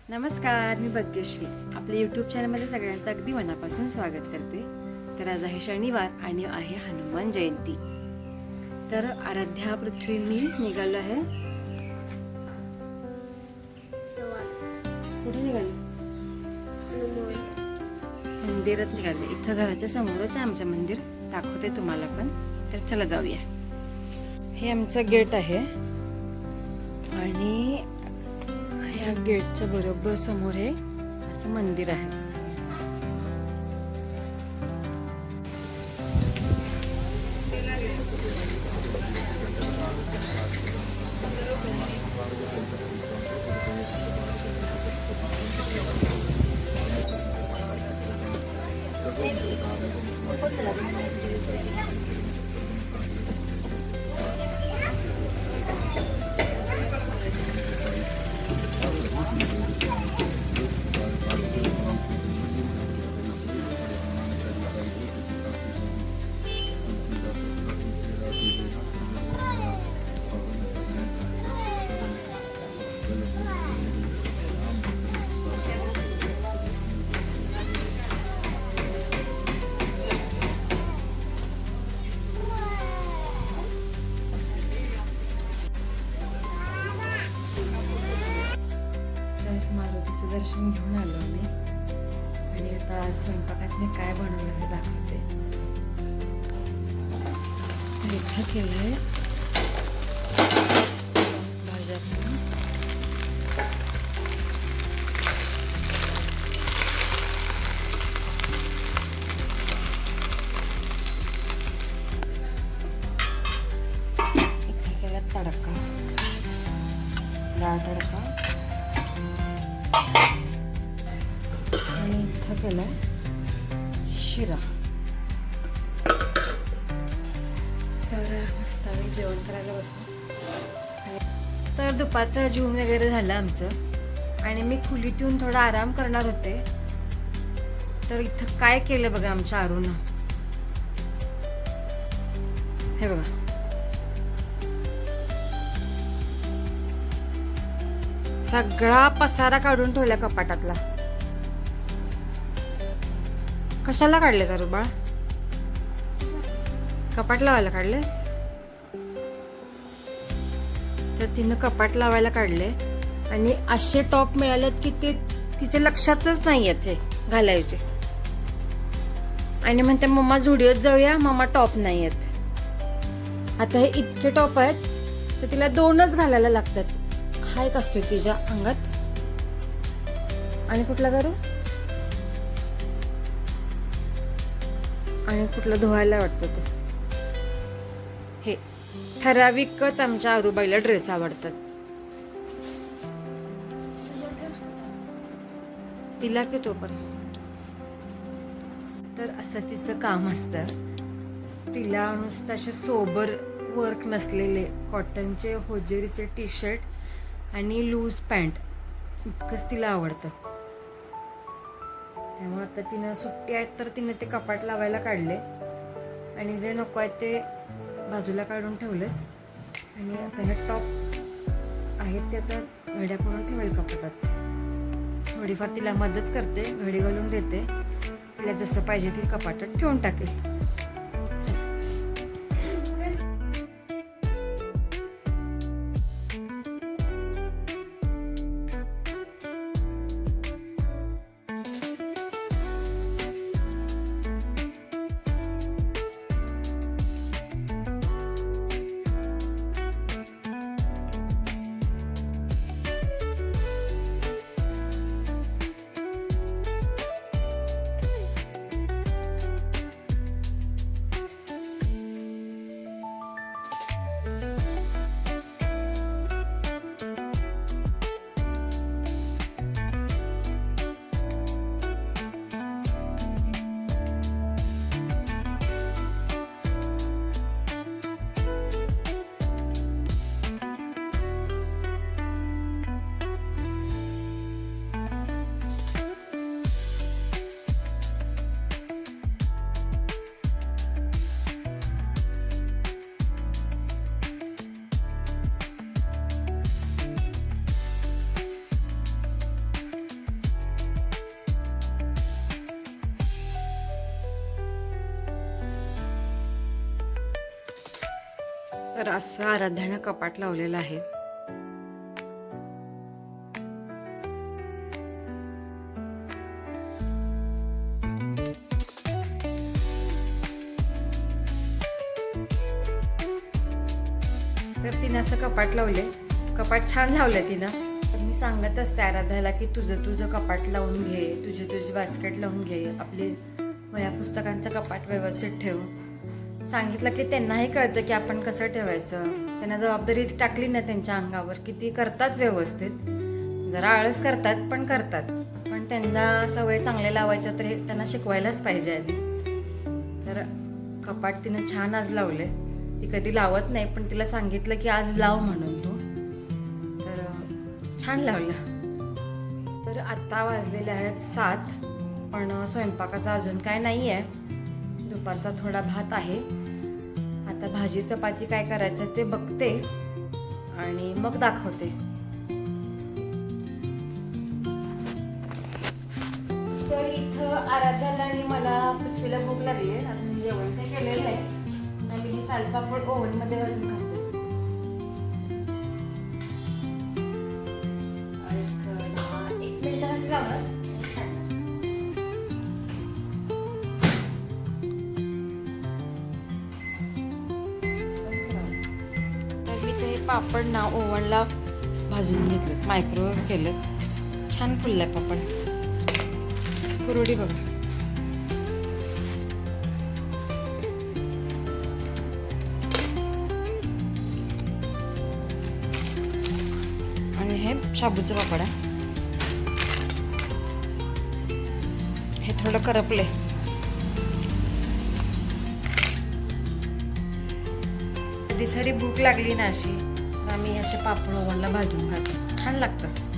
नमस्कार, मी भाग्यश्री. आपल्या यूट्यूब चॅनलमध्ये सगळ्यांचं अगदी मनापासून स्वागत करते. तर आज आहे शनिवार आणि आहे हनुमान जयंती. तर आराध्या, पृथ्वी, मी निघालो आहे. कुठे निघालो? मंदिरात निघाले. इथं घराच्या समोरच आहे आमचं मंदिर, दाखवते तुम्हाला पण. तर चला जाऊया. हे आमचं गेट आहे आणि या गेटच्या बरोबर समोर हे असं मंदिर आहे. मारुतीचं दर्शन घेऊन आलो आम्ही आणि आता स्वयंपाकात मी काय बनवलं हे दाखवते. इथं केलंय भाज्या घालून. इथं केला तडका, डाळ तडका. आणि इथं केलं शिरा. तर मस्त आम्ही जेवण करायला बसलो. तर दुपारचं जेवण वगैरे झालं आमचं आणि मी खोलीत येऊन थोडा आराम करणार होते. तर इथं काय केलं बघा आमच्या आरूनं. हे बघा, सगळा पसारा काढून ठेवला कपाटातला. कशाला काढले अरू बाळ? कपाट लावायला काढलेस? तर तिनं कपाट लावायला काढले आणि असे टॉप मिळालेत की ते तिच्या लक्षातच नाही येत हे घालायचे. आणि म्हणते मम्मा झुडिओत जाऊया, मम्मा टॉप नाही येत. आता हे इतके टॉप आहेत तर तिला दोनच घालायला लागतात. हा एक असतो तिच्या अंगात आणि कुठला करू आणि कुठलं धुवायला वाटतं तो. हे ठराविकच आमच्या आरूबाईला ड्रेस आवडतात. तिला की तो पण. तर असं तिचं काम असतं. तिला नुसतं असे सोबर वर्क नसलेले कॉटनचे होजेरीचे टी शर्ट आणि लूज पॅन्ट इतकंच तिला आवडतं. त्यामुळे आता तिनं सुट्टी आहेत तर तिनं ते कपाट लावायला काढले आणि जे नको आहे ते बाजूला काढून ठेवले. आणि आता हे टॉप आहेत ते आता घड्या करून ठेवेल कपाटात. थोडीफार तिला मदत करते, घडी घालून देते. तिला जसं पाहिजे ती कपाटात ठेवून टाकेल. तर असं आराध्यानं कपाट लावलेलं आहे. तर तिने असं कपाट लावले. कपाट छान लावलं तिनं. तर मी सांगत असते आराध्याला की तुझं कपाट लावून घे, तुझी बास्केट लावून घे, आपली वह्या पुस्तकांचं कपाट व्यवस्थित ठेव. सांगितलं की त्यांनाही कळतं की आपण कसं ठेवायचं. त्यांना जबाबदारी टाकली ना त्यांच्या अंगावर की ती करतात व्यवस्थित. जरा आळस करतात पण करतात. पण त्यांना सवय चांगले लावायचं तर हे त्यांना शिकवायलाच पाहिजे आधी. तर कपाट तिनं छान आज लावले. ती कधी लावत नाही पण तिला सांगितलं की आज लाव म्हणून तू. तर छान लावलं. तर आत्ता वाजलेले आहेत 7. पण स्वयंपाकाचं अजून काय नाही आहे. दुपारचा थोडा भात आहे. आता भाजी चपाती काय करायचं ते बघते आणि मग दाखवते. तर इथं आराध्याला आणि मला पृथ्वीला भूक लागली आहे. अजून जेवण ते केलेलं आहे. मी ही सालपापड ओव्हन मध्ये वाजून खाते. एक मिनिटासाठी लावणार. पापड ना ओव्हनला भाजून घेतलेत, मायक्रोवेव्ह केलेत. छान फुललाय पापड. कुरवडी बघा. आणि हे शाबूचं पापड आहे. हे थोडं करपले. कधीतरी भूक लागली ना अशी, आम्ही असे पापड ओव्हनला भाजून खातो. छान लागतात.